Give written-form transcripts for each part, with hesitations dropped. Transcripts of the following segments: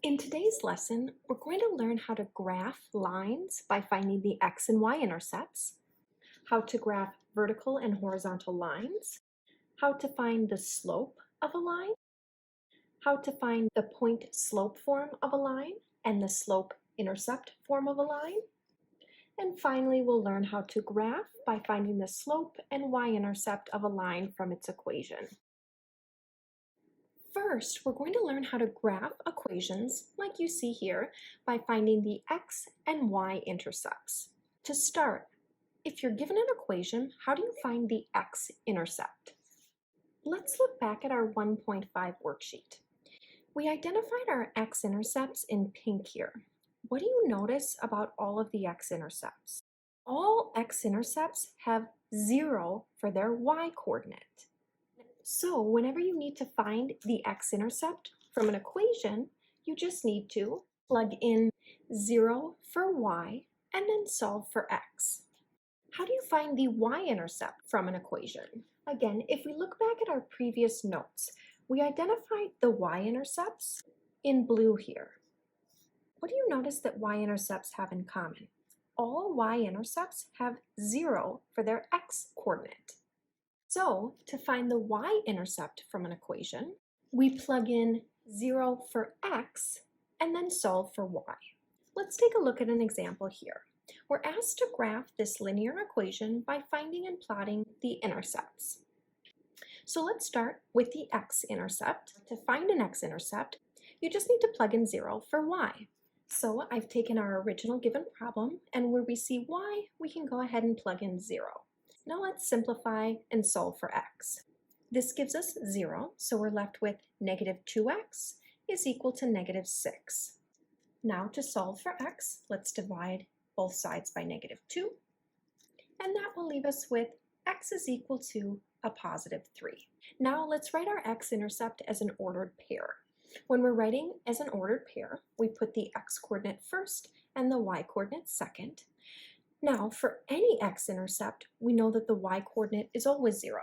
In today's lesson, we're going to learn how to graph lines by finding the x and y-intercepts, how to graph vertical and horizontal lines, how to find the slope of a line, how to find the point-slope form of a line and the slope-intercept form of a line, and finally we'll learn how to graph by finding the slope and y-intercept of a line from its equation. First, we're going to learn how to graph equations like you see here by finding the x and y-intercepts. To start, if you're given an equation, how do you find the x-intercept? Let's look back at our 1.5 worksheet. We identified our x-intercepts in pink here. What do you notice about all of the x-intercepts? All x-intercepts have 0 for their y-coordinate. So whenever you need to find the x-intercept from an equation, you just need to plug in 0 for y and then solve for x. How do you find the y-intercept from an equation? Again, if we look back at our previous notes, we identified the y-intercepts in blue here. What do you notice that y-intercepts have in common? All y-intercepts have 0 for their x-coordinate. So, to find the y-intercept from an equation, we plug in 0 for x and then solve for y. Let's take a look at an example here. We're asked to graph this linear equation by finding and plotting the intercepts. So let's start with the x-intercept. To find an x-intercept, you just need to plug in 0 for y. So I've taken our original given problem, and where we see y, we can go ahead and plug in 0. Now let's simplify and solve for x. This gives us 0, so we're left with negative 2x is equal to negative 6. Now to solve for x, let's divide both sides by negative 2, and that will leave us with x is equal to a positive 3. Now let's write our x-intercept as an ordered pair. When we're writing as an ordered pair, we put the x-coordinate first and the y-coordinate second. Now, for any x-intercept, we know that the y-coordinate is always 0.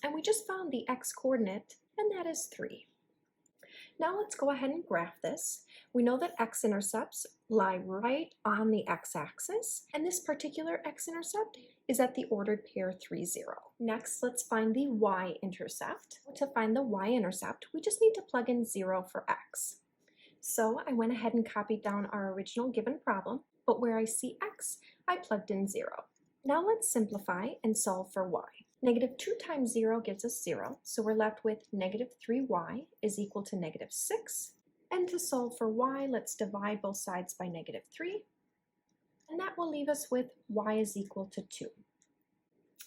And we just found the x-coordinate, and that is 3. Now let's go ahead and graph this. We know that x-intercepts lie right on the x-axis, and this particular x-intercept is at the ordered pair 3, 0. Next, let's find the y-intercept. To find the y-intercept, we just need to plug in 0 for x. So I went ahead and copied down our original given problem, but where I see x, I plugged in 0. Now let's simplify and solve for y. Negative 2 times 0 gives us 0, so we're left with negative 3y is equal to negative 6. And to solve for y, let's divide both sides by negative 3, and that will leave us with y is equal to 2.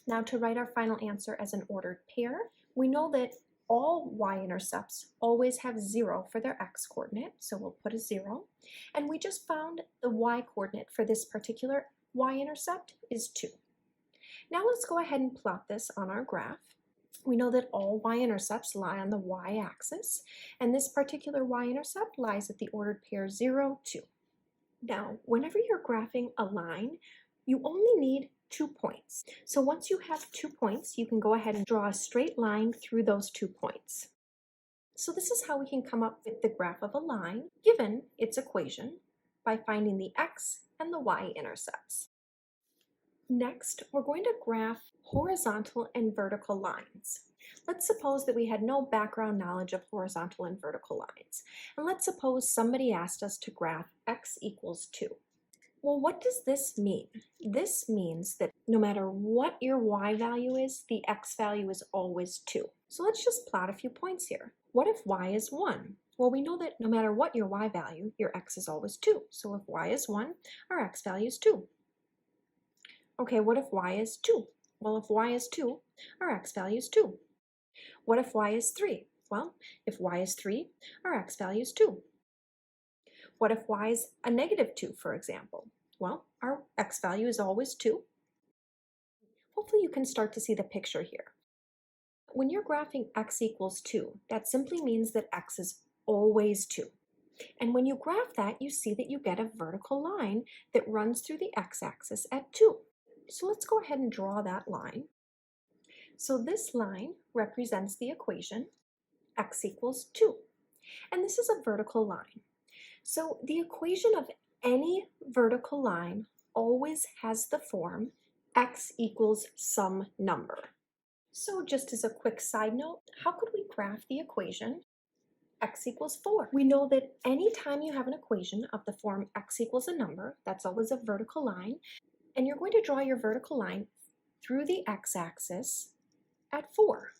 Now to write our final answer as an ordered pair, we know that all y-intercepts always have 0 for their x-coordinate, so we'll put a 0. And we just found the y-coordinate for this particular y-intercept is 2. Now let's go ahead and plot this on our graph. We know that all y-intercepts lie on the y-axis, and this particular y-intercept lies at the ordered pair 0, 2. Now, whenever you're graphing a line, you only need 2 points. So once you have 2 points, you can go ahead and draw a straight line through those 2 points. So this is how we can come up with the graph of a line, given its equation, by finding the x and the y-intercepts. Next, we're going to graph horizontal and vertical lines. Let's suppose that we had no background knowledge of horizontal and vertical lines. And let's suppose somebody asked us to graph x equals 2. Well, what does this mean? This means that no matter what your y value is, the x value is always 2. So let's just plot a few points here. What if y is 1? Well, we know that no matter what your y value, your x is always 2. So if y is 1, our x value is 2. Okay, what if y is 2? Well, if y is 2, our x value is 2. What if y is 3? Well, if y is 3, our x value is 2. What if y is a negative 2, for example? Well, our x value is always 2. Hopefully you can start to see the picture here. When you're graphing x equals 2, that simply means that x is always 2. And when you graph that, you see that you get a vertical line that runs through the x-axis at 2. So let's go ahead and draw that line. So this line represents the equation x equals 2. and this is a vertical line. So the equation of any vertical line always has the form x equals some number. So just as a quick side note, how could we graph the equation x equals 4? We know that anytime you have an equation of the form x equals a number, that's always a vertical line, and you're going to draw your vertical line through the x-axis at 4,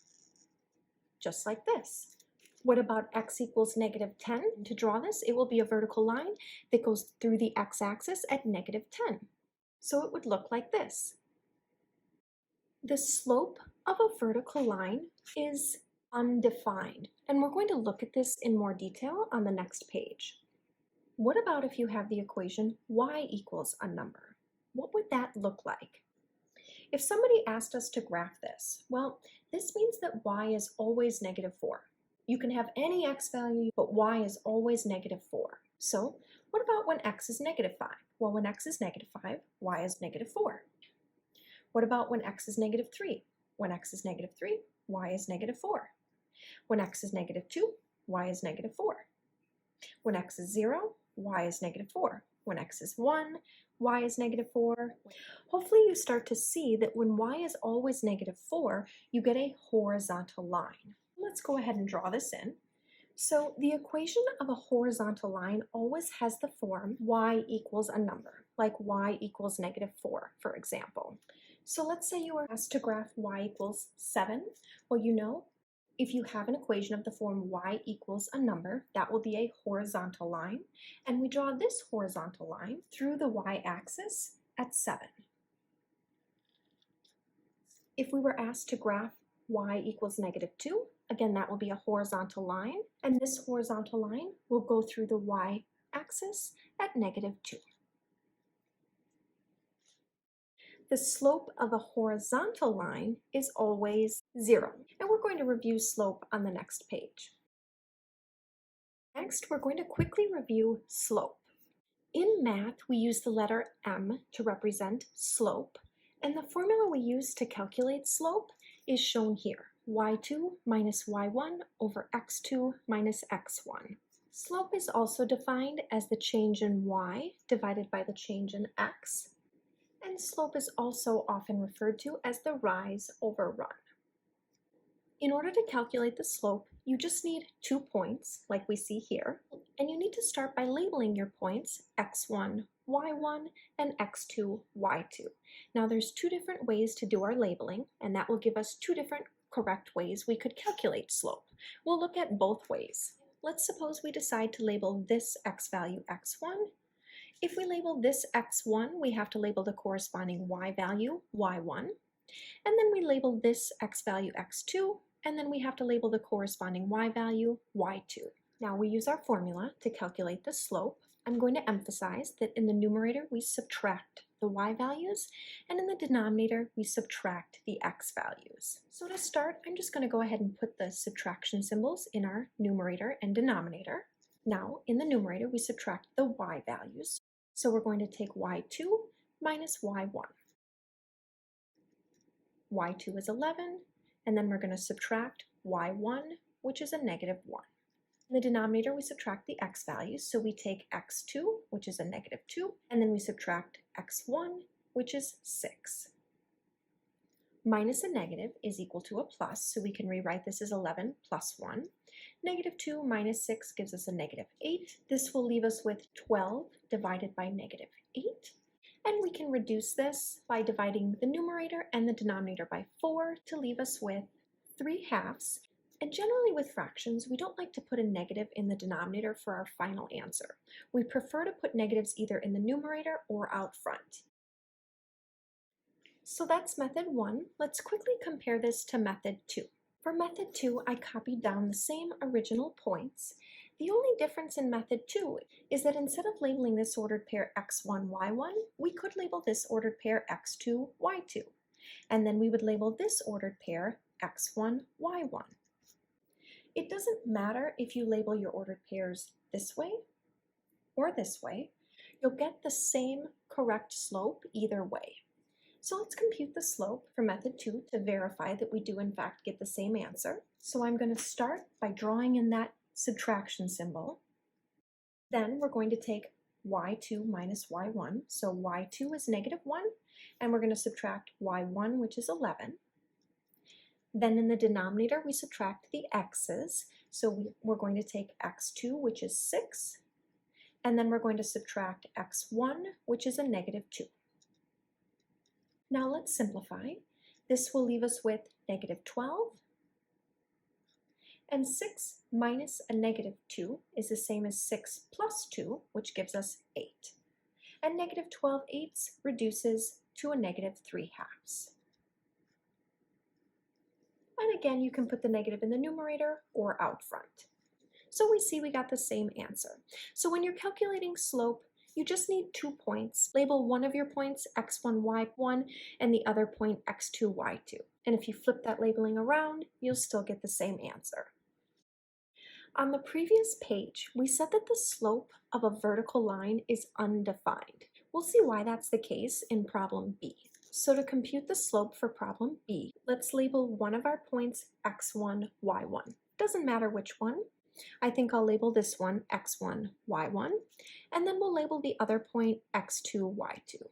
just like this. What about x equals -10? To draw this, it will be a vertical line that goes through the x-axis at -10. So it would look like this. The slope of a vertical line is undefined, and we're going to look at this in more detail on the next page. What about if you have the equation y equals a number? What would that look like? If somebody asked us to graph this, well, this means that y is always -4. You can have any x value, but y is always -4. So what about when x is -5? Well, when x is -5, y is -4. What about when x is -3? When x is -3, y is -4. When x is -2, y is -4. When x is 0, y is -4. When x is 1, y is -4. Hopefully you start to see that when y is always -4, you get a horizontal line. Let's go ahead and draw this in. So the equation of a horizontal line always has the form y equals a number, like y equals -4, for example. So let's say you were asked to graph y equals 7. Well, you know, if you have an equation of the form y equals a number, that will be a horizontal line, and we draw this horizontal line through the y-axis at 7. If we were asked to graph y equals -2, again, that will be a horizontal line, and this horizontal line will go through the y-axis at -2. The slope of a horizontal line is always 0, and we're going to review slope on the next page. Next, we're going to quickly review slope. In math, we use the letter m to represent slope, and the formula we use to calculate slope is shown here, y2 minus y1 over x2 minus x1. Slope is also defined as the change in y divided by the change in x, and slope is also often referred to as the rise over run. In order to calculate the slope, you just need 2 points, like we see here, and you need to start by labeling your points x1, y1, and x2, y2. Now there's 2 different ways to do our labeling, and that will give us 2 different correct ways we could calculate slope. We'll look at both ways. Let's suppose we decide to label this x value x1. If we label this x1, we have to label the corresponding y value y1, and then we label this x value x2, and then we have to label the corresponding y value y2. Now we use our formula to calculate the slope. I'm going to emphasize that in the numerator we subtract the y values, and in the denominator we subtract the x values. So to start, I'm just going to go ahead and put the subtraction symbols in our numerator and denominator. Now in the numerator we subtract the y values. So we're going to take y2 minus y1. y2 is 11, and then we're going to subtract y1, which is a -1. In the denominator, we subtract the x values, so we take x2, which is a -2, and then we subtract x1, which is 6. Minus a negative is equal to a plus, so we can rewrite this as 11 plus 1. -2 minus 6 gives us a -8. This will leave us with 12 divided by -8. And we can reduce this by dividing the numerator and the denominator by 4 to leave us with 3/2. And generally with fractions, we don't like to put a negative in the denominator for our final answer. We prefer to put negatives either in the numerator or out front. So that's method 1. Let's quickly compare this to method 2. For method 2, I copied down the same original points. The only difference in method 2 is that instead of labeling this ordered pair x1, y1, we could label this ordered pair x2, y2. And then we would label this ordered pair x1, y1. It doesn't matter if you label your ordered pairs this way or this way. You'll get the same correct slope either way. So let's compute the slope for method 2 to verify that we do in fact get the same answer. So I'm going to start by drawing in that subtraction symbol. Then we're going to take y2 minus y1. So y2 is negative 1, and we're going to subtract y1, which is 11. Then in the denominator, we subtract the x's. So we're going to take x2, which is 6, and then we're going to subtract x1, which is a negative 2. Now let's simplify. This will leave us with negative 12, and 6 minus a negative 2 is the same as 6 plus 2, which gives us 8. And negative 12/8 reduces to a negative 3/2. And again, you can put the negative in the numerator or out front. So we see we got the same answer. So when you're calculating slope, you just need 2 points. Label one of your points x1, y1, and the other point x2, y2. And if you flip that labeling around, you'll still get the same answer. On the previous page, we said that the slope of a vertical line is undefined. We'll see why that's the case in problem B. So to compute the slope for problem B, let's label one of our points x1, y1. Doesn't matter which one. I think I'll label this one x1, y1, and then we'll label the other point x2, y2.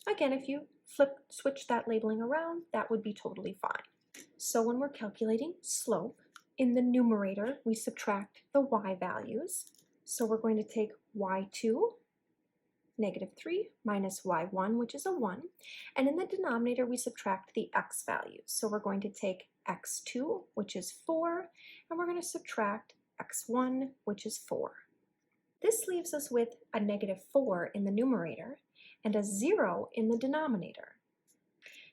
Again, if you switch that labeling around, that would be totally fine. So when we're calculating slope, in the numerator, we subtract the y values. So we're going to take y2, negative 3, minus y1, which is a 1. And in the denominator, we subtract the x values. So we're going to take x2, which is 4, and we're going to subtract x1, which is 4. This leaves us with a negative 4 in the numerator and a 0 in the denominator.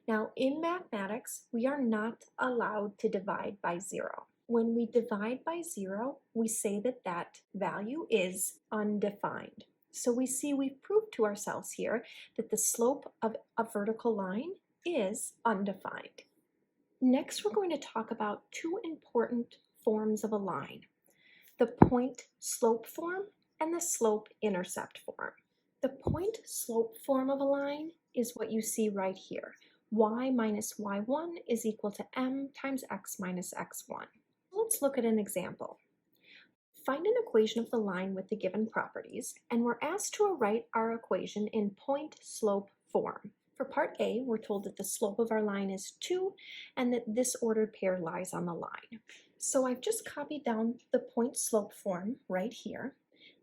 Now, in mathematics, we are not allowed to divide by 0. When we divide by 0, we say that that value is undefined. So we see we've proved to ourselves here that the slope of a vertical line is undefined. Next, we're going to talk about two important forms of a line: the point-slope form and the slope-intercept form. The point-slope form of a line is what you see right here. Y minus y1 is equal to m times x minus x1. Let's look at an example. Find an equation of the line with the given properties, and we're asked to write our equation in point-slope form. For part A, we're told that the slope of our line is 2 and that this ordered pair lies on the line. So I've just copied down the point-slope form right here.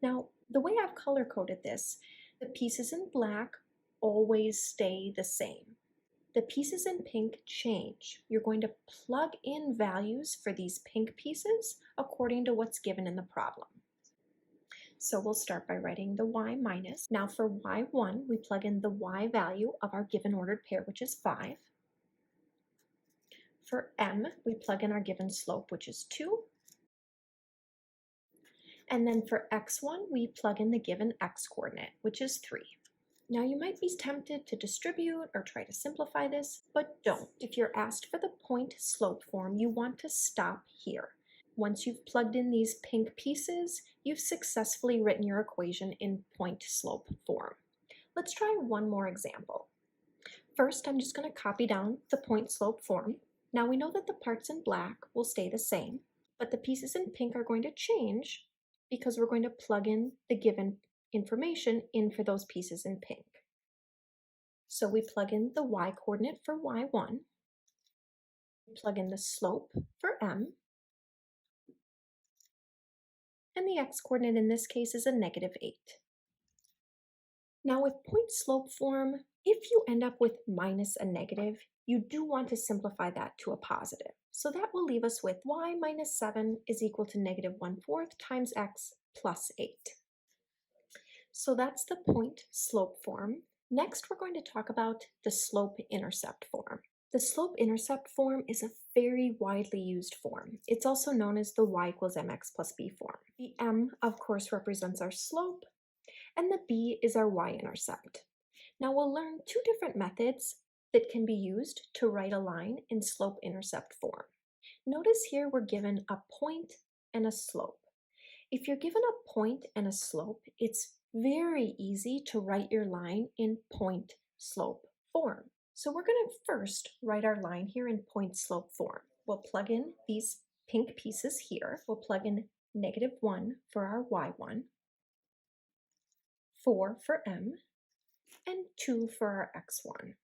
Now, the way I've color-coded this, the pieces in black always stay the same. The pieces in pink change. You're going to plug in values for these pink pieces according to what's given in the problem. So we'll start by writing the y minus. Now for y1, we plug in the y value of our given ordered pair, which is 5. For m, we plug in our given slope, which is 2. And then for x1, we plug in the given x-coordinate, which is 3. Now you might be tempted to distribute or try to simplify this, but don't. If you're asked for the point-slope form, you want to stop here. Once you've plugged in these pink pieces, you've successfully written your equation in point-slope form. Let's try one more example. First, I'm just going to copy down the point-slope form. Now we know that the parts in black will stay the same, but the pieces in pink are going to change because we're going to plug in the given information in for those pieces in pink. So we plug in the y-coordinate for y1, we plug in the slope for m, and the x-coordinate in this case is a negative 8. Now with point-slope form, if you end up with minus a negative, you do want to simplify that to a positive. So that will leave us with y minus 7 is equal to negative 1/4 times x plus 8. So that's the point-slope form. Next, we're going to talk about the slope-intercept form. The slope-intercept form is a very widely used form. It's also known as the y equals mx plus b form. The m, of course, represents our slope, and the b is our y-intercept. Now we'll learn two different methods that can be used to write a line in slope-intercept form. Notice here we're given a point and a slope. If you're given a point and a slope, it's very easy to write your line in point-slope form. So we're going to first write our line here in point-slope form. We'll plug in these pink pieces here. We'll plug in -1 for our y1, 4 for m, and 2 for our x1.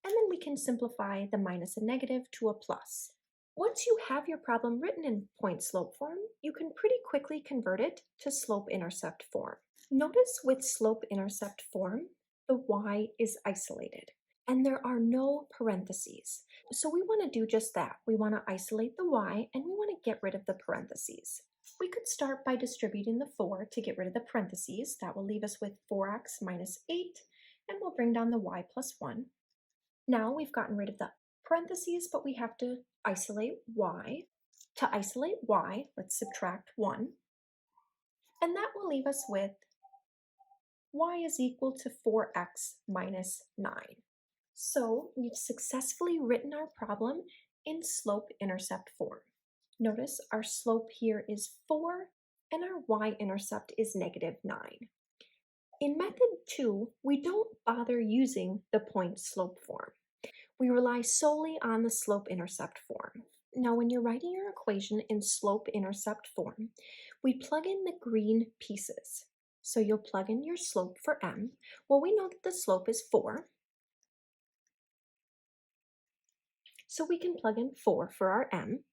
And then we can simplify the minus and negative to a plus. Once you have your problem written in point-slope form, you can pretty quickly convert it to slope-intercept form. Notice with slope-intercept form, the y is isolated, and there are no parentheses. So we want to do just that. We want to isolate the y, and we want to get rid of the parentheses. We could start by distributing the 4 to get rid of the parentheses. That will leave us with 4x minus 8, and we'll bring down the y plus 1. Now we've gotten rid of the parentheses, but we have to isolate y. To isolate y, let's subtract 1. And that will leave us with y is equal to 4x minus 9. So we've successfully written our problem in slope-intercept form. Notice our slope here is 4 and our y-intercept is -9. In method 2, we don't bother using the point-slope form. We rely solely on the slope-intercept form. Now, when you're writing your equation in slope-intercept form, we plug in the green pieces. So you'll plug in your slope for m. Well, we know that the slope is 4. So we can plug in 4 for our m.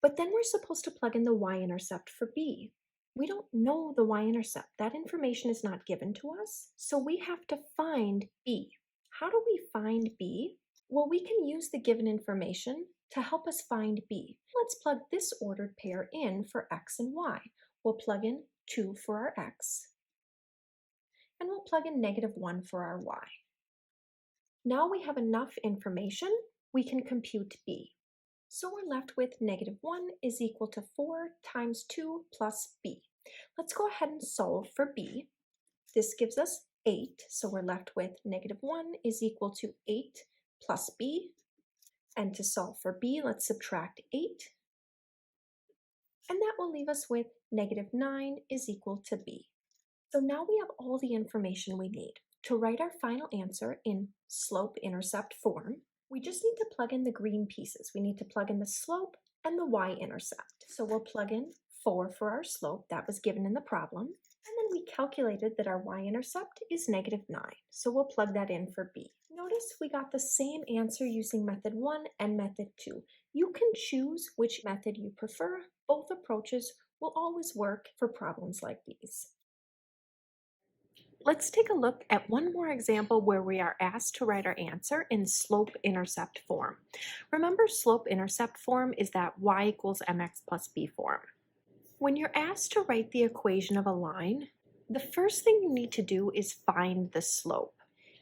But then we're supposed to plug in the y-intercept for b. We don't know the y-intercept. That information is not given to us. So we have to find b. How do we find b? Well, we can use the given information to help us find b. Let's plug this ordered pair in for x and y. We'll plug in 2 for our x, and we'll plug in -1 for our y. Now we have enough information, we can compute b. So we're left with -1 is equal to 4 times 2 plus b. Let's go ahead and solve for b. This gives us 8, so we're left with -1 is equal to 8 plus b. And to solve for b, let's subtract 8. And that will leave us with -9 is equal to b. So now we have all the information we need. To write our final answer in slope-intercept form, we just need to plug in the green pieces. We need to plug in the slope and the y-intercept. So we'll plug in 4 for our slope, that was given in the problem, and then we calculated that our y-intercept is -9. So we'll plug that in for b. Notice we got the same answer using method 1 and method 2. You can choose which method you prefer. Both approaches will always work for problems like these. Let's take a look at one more example where we are asked to write our answer in slope-intercept form. Remember, slope-intercept form is that y equals mx plus b form. When you're asked to write the equation of a line, the first thing you need to do is find the slope.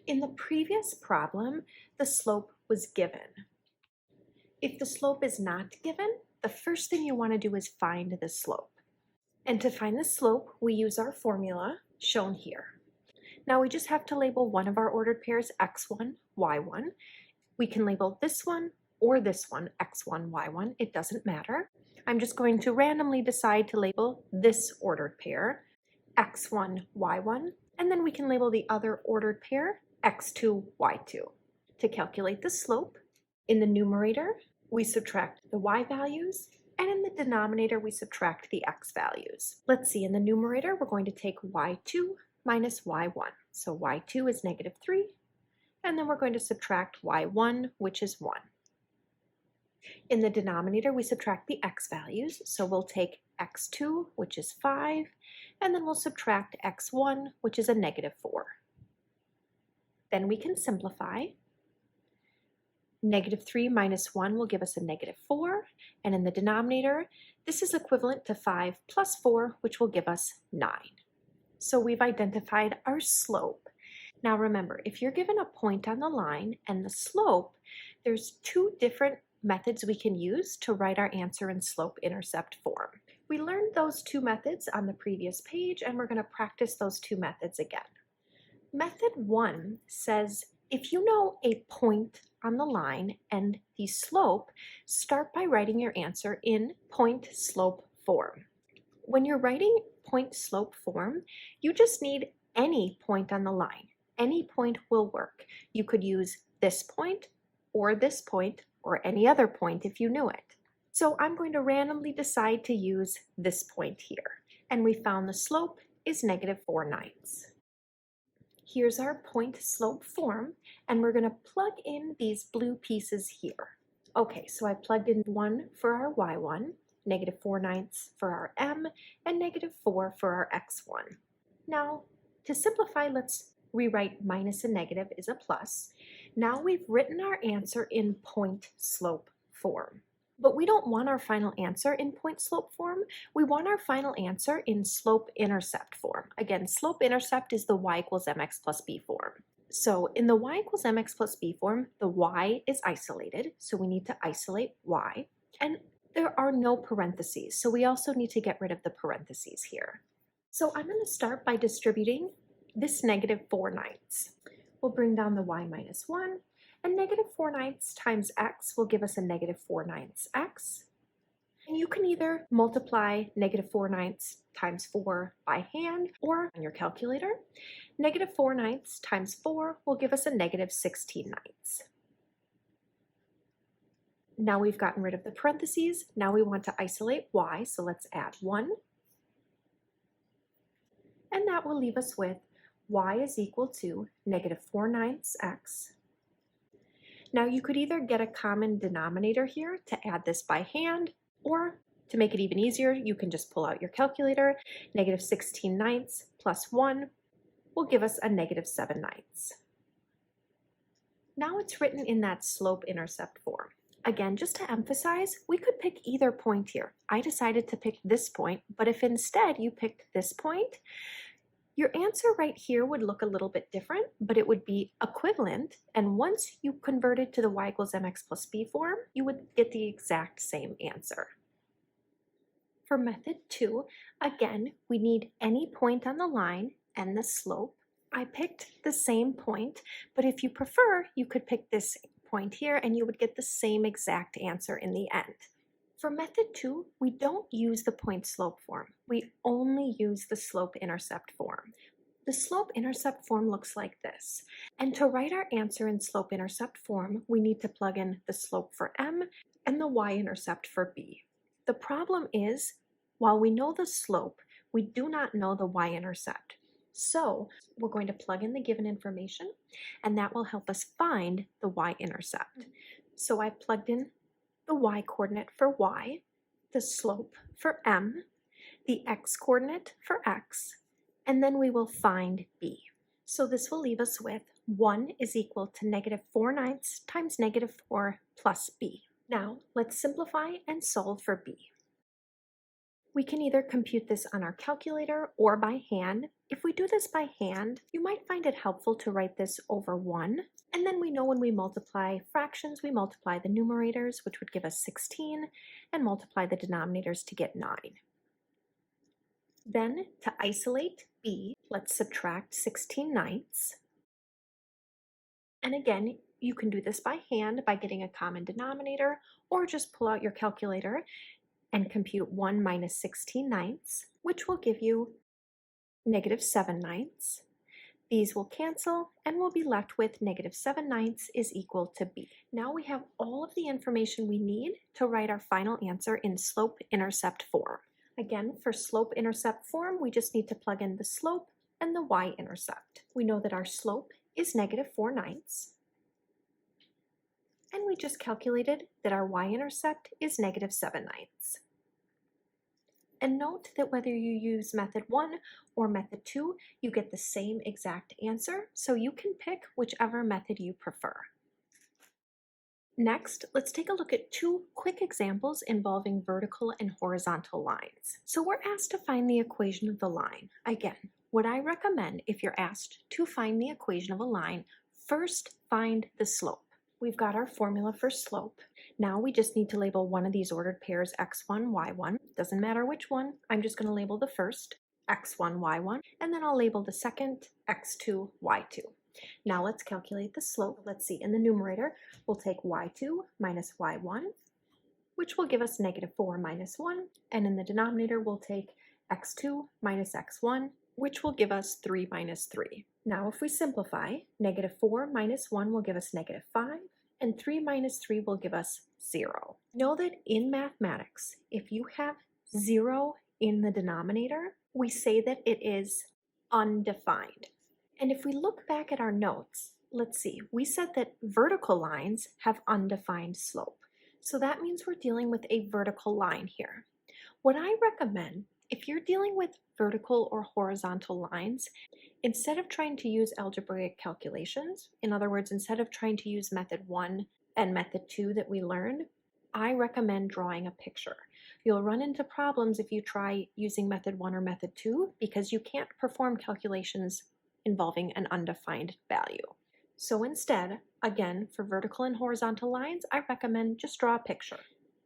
In the previous problem, the slope was given. If the slope is not given, the first thing you want to do is find the slope. And to find the slope, we use our formula shown here. Now we just have to label one of our ordered pairs x1, y1. We can label this one or this one x1, y1. It doesn't matter. I'm just going to randomly decide to label this ordered pair x1, y1, and then we can label the other ordered pair x2, y2. To calculate the slope, in the numerator, we subtract the y values, and in the denominator, we subtract the x values. Let's see, in the numerator, we're going to take y2 minus y1. So y2 is -3, and then we're going to subtract y1, which is 1. In the denominator, we subtract the x values, so we'll take x2, which is 5, and then we'll subtract x1, which is a -4. Then we can simplify. -3 minus 1 will give us a -4, and in the denominator, this is equivalent to 5 plus 4, which will give us 9. So we've identified our slope. Now remember, if you're given a point on the line and the slope, there's two different methods we can use to write our answer in slope-intercept form. We learned those two methods on the previous page, and we're going to practice those two methods again. Method 1 says if you know a point on the line and the slope, start by writing your answer in point-slope form. When you're writing point-slope form, you just need any point on the line. Any point will work. You could use this point or any other point if you knew it. So I'm going to randomly decide to use this point here. And we found the slope is -4/9. Here's our point slope form, and we're going to plug in these blue pieces here. Okay, so I plugged in 1 for our y1, -4/9 for our m, and -4 for our x1. Now, to simplify, let's rewrite minus and negative is a plus. Now we've written our answer in point slope form. But we don't want our final answer in point slope form. We want our final answer in slope-intercept form. Again, slope-intercept is the y equals mx plus b form. So in the y equals mx plus b form, the y is isolated, so we need to isolate y. And there are no parentheses, so we also need to get rid of the parentheses here. So I'm going to start by distributing this -4/9. We'll bring down the y minus 1, and -4/9 times x will give us a -4/9 x. And you can either multiply -4/9 times 4 by hand or on your calculator. -4/9 times 4 will give us a -16/9. Now we've gotten rid of the parentheses. Now we want to isolate y, so let's add 1. And that will leave us with y is equal to -4/9 x. Now you could either get a common denominator here to add this by hand, or to make it even easier, you can just pull out your calculator. -16/9 plus 1 will give us a -7/9. Now it's written in that slope-intercept form. Again, just to emphasize, we could pick either point here. I decided to pick this point, but if instead you picked this point, your answer right here would look a little bit different, but it would be equivalent, and once you converted to the y equals mx plus b form, you would get the exact same answer. For method 2, again, we need any point on the line and the slope. I picked the same point, but if you prefer, you could pick this point here and you would get the same exact answer in the end. For method 2, we don't use the point slope form. We only use the slope-intercept form. The slope-intercept form looks like this. And to write our answer in slope-intercept form, we need to plug in the slope for m and the y-intercept for b. The problem is, while we know the slope, we do not know the y-intercept. So we're going to plug in the given information, and that will help us find the y-intercept. So I plugged in the y-coordinate for y, the slope for m, the x-coordinate for x, and then we will find b. So this will leave us with 1 is equal to -4/9 times -4 plus b. Now let's simplify and solve for b. We can either compute this on our calculator or by hand. If we do this by hand, you might find it helpful to write this over 1. And then we know when we multiply fractions, we multiply the numerators, which would give us 16, and multiply the denominators to get 9. Then, to isolate b, let's subtract 16/9. And again, you can do this by hand by getting a common denominator, or just pull out your calculator and compute 1 minus 16/9, which will give you -7/9. These will cancel, and we'll be left with -7/9 is equal to b. Now we have all of the information we need to write our final answer in slope-intercept form. Again, for slope-intercept form, we just need to plug in the slope and the y-intercept. We know that our slope is -4/9. And we just calculated that our y-intercept is -7/9. And note that whether you use method 1 or method 2, you get the same exact answer, so you can pick whichever method you prefer. Next, let's take a look at 2 quick examples involving vertical and horizontal lines. So we're asked to find the equation of the line. Again, what I recommend if you're asked to find the equation of a line, first find the slope. We've got our formula for slope. Now we just need to label one of these ordered pairs x1, y1. Doesn't matter which one, I'm just going to label the first x1, y1, and then I'll label the second x2, y2. Now let's calculate the slope. Let's see, in the numerator, we'll take y2 minus y1, which will give us -4 minus 1, and in the denominator, we'll take x2 minus x1, which will give us 3 minus 3. Now if we simplify, -4 minus 1 will give us -5, and 3 minus 3 will give us 0. Know that in mathematics, if you have 0 in the denominator, we say that it is undefined. And if we look back at our notes, let's see, we said that vertical lines have undefined slope. So that means we're dealing with a vertical line here. What I recommend, if you're dealing with vertical or horizontal lines, instead of trying to use algebraic calculations, in other words, instead of trying to use method 1 and method 2 that we learned, I recommend drawing a picture. You'll run into problems if you try using method 1 or method 2 because you can't perform calculations involving an undefined value. So instead, again, for vertical and horizontal lines, I recommend just draw a picture.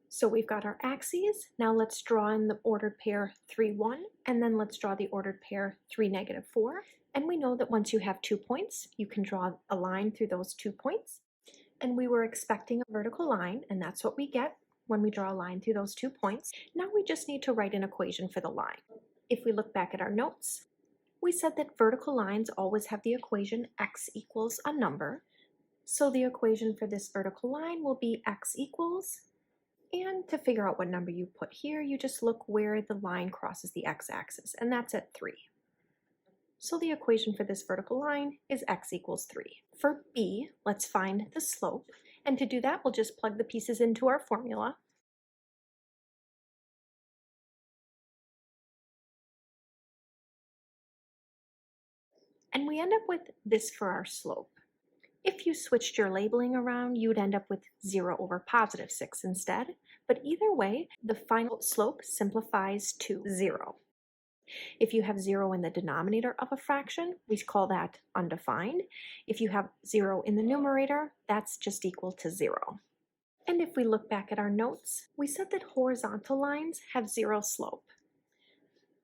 So we've got our axes. Now let's draw in the ordered pair 3, 1, and then let's draw the ordered pair 3, -4. And we know that once you have 2 points, you can draw a line through those 2 points. And we were expecting a vertical line, and that's what we get when we draw a line through those 2 points. Now we just need to write an equation for the line. If we look back at our notes, we said that vertical lines always have the equation x equals a number. So the equation for this vertical line will be x equals, and to figure out what number you put here, you just look where the line crosses the x-axis, and that's at 3. So the equation for this vertical line is x equals 3. For b, let's find the slope, and to do that, we'll just plug the pieces into our formula. And we end up with this for our slope. If you switched your labeling around, you would end up with 0 over +6 instead. But either way, the final slope simplifies to 0. If you have 0 in the denominator of a fraction, we call that undefined. If you have 0 in the numerator, that's just equal to 0. And if we look back at our notes, we said that horizontal lines have 0 slope.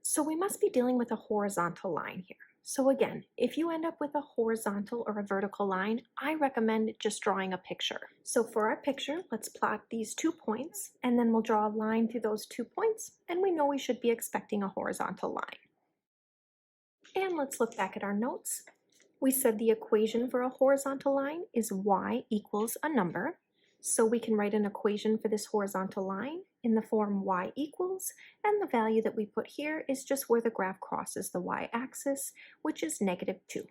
So we must be dealing with a horizontal line here. So again, if you end up with a horizontal or a vertical line, I recommend just drawing a picture. So for our picture, let's plot these 2 points, and then we'll draw a line through those 2 points, and we know we should be expecting a horizontal line. And let's look back at our notes. We said the equation for a horizontal line is y equals a number. So we can write an equation for this horizontal line in the form y equals, and the value that we put here is just where the graph crosses the y-axis, which is -2.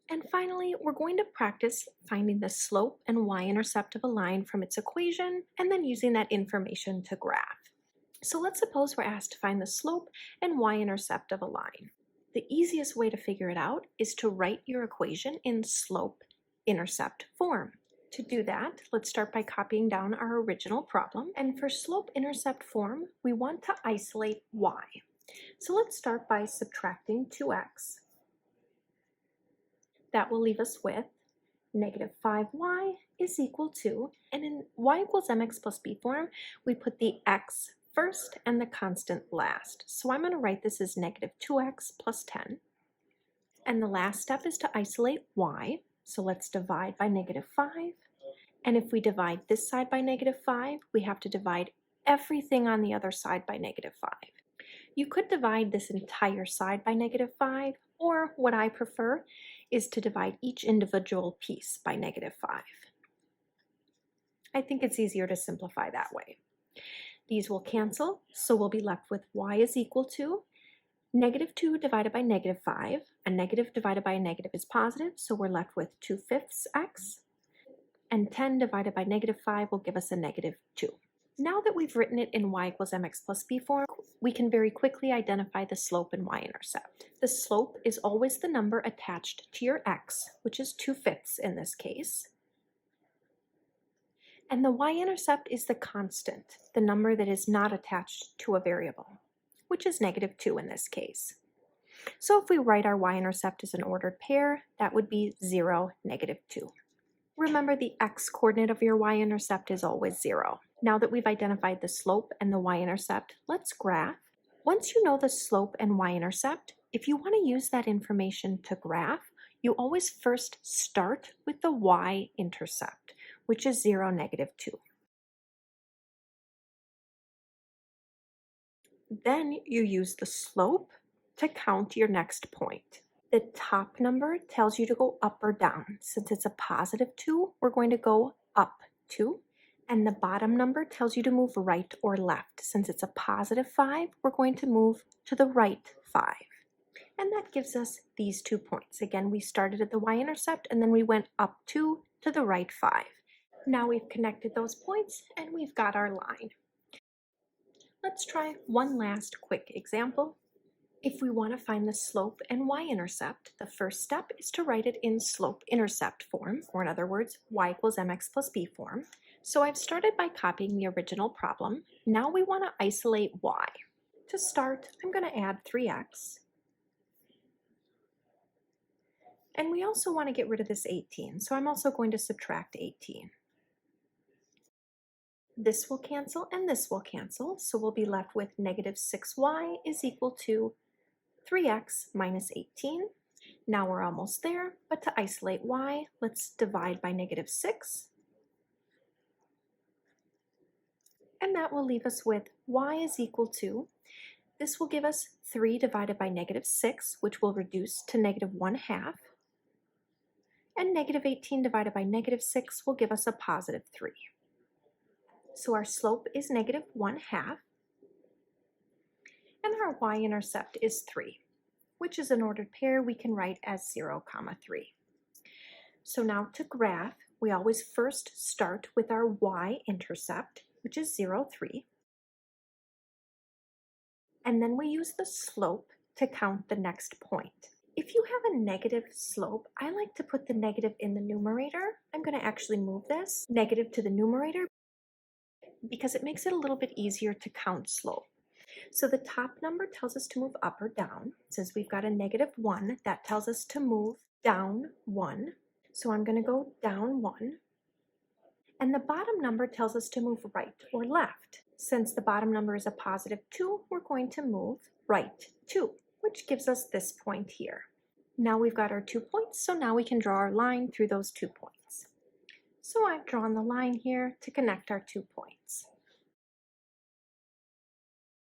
And finally, we're going to practice finding the slope and y-intercept of a line from its equation, and then using that information to graph. So let's suppose we're asked to find the slope and y-intercept of a line. The easiest way to figure it out is to write your equation in slope-intercept form. To do that, let's start by copying down our original problem. And for slope-intercept form, we want to isolate y. So let's start by subtracting 2x. That will leave us with -5y is equal to, and in y equals mx plus b form, we put the x first and the constant last. So I'm going to write this as -2x plus 10. And the last step is to isolate y. So let's divide by -5. And if we divide this side by -5, we have to divide everything on the other side by -5. You could divide this entire side by -5, or what I prefer is to divide each individual piece by -5. I think it's easier to simplify that way. These will cancel, so we'll be left with y is equal to -2 divided by -5. A negative divided by a negative is positive, so we're left with 2/5 x. And 10 divided by -5 will give us a -2. Now that we've written it in y equals mx plus b form, we can very quickly identify the slope and y-intercept. The slope is always the number attached to your x, which is 2/5 in this case. And the y-intercept is the constant, the number that is not attached to a variable, which is -2 in this case. So if we write our y-intercept as an ordered pair, that would be 0, -2. Remember, the x-coordinate of your y-intercept is always 0. Now that we've identified the slope and the y-intercept, let's graph. Once you know the slope and y-intercept, if you want to use that information to graph, you always first start with the y-intercept, which is 0, -2. Then you use the slope to count your next point. The top number tells you to go up or down. Since it's a positive 2, we're going to go up 2. And the bottom number tells you to move right or left. Since it's a positive 5, we're going to move to the right 5. And that gives us these 2 points. Again, we started at the y-intercept and then we went up 2 to the right 5. Now we've connected those points and we've got our line. Let's try one last quick example. If we want to find the slope and y-intercept, the first step is to write it in slope-intercept form, or in other words, y equals mx plus b form. So I've started by copying the original problem. Now we want to isolate y. To start, I'm going to add 3x. And we also want to get rid of this 18, so I'm also going to subtract 18. This will cancel and this will cancel, so we'll be left with negative 6y is equal to 3x minus 18. Now we're almost there, but to isolate y, let's divide by negative 6. And that will leave us with y is equal to, this will give us 3 divided by negative 6, which will reduce to negative 1/2. And negative 18 divided by negative 6 will give us a positive 3. So our slope is negative 1/2. And our y-intercept is 3, which is an ordered pair we can write as 0, 3. So now to graph, we always first start with our y-intercept, which is 0, 3. And then we use the slope to count the next point. If you have a negative slope, I like to put the negative in the numerator. I'm going to actually move this negative to the numerator because it makes it a little bit easier to count slope. So the top number tells us to move up or down. Since we've got a negative 1, that tells us to move down 1. So I'm going to go down 1. And the bottom number tells us to move right or left. Since the bottom number is a positive 2, we're going to move right 2, which gives us this point here. Now we've got our 2 points, so now we can draw our line through those 2 points. So I've drawn the line here to connect our 2 points.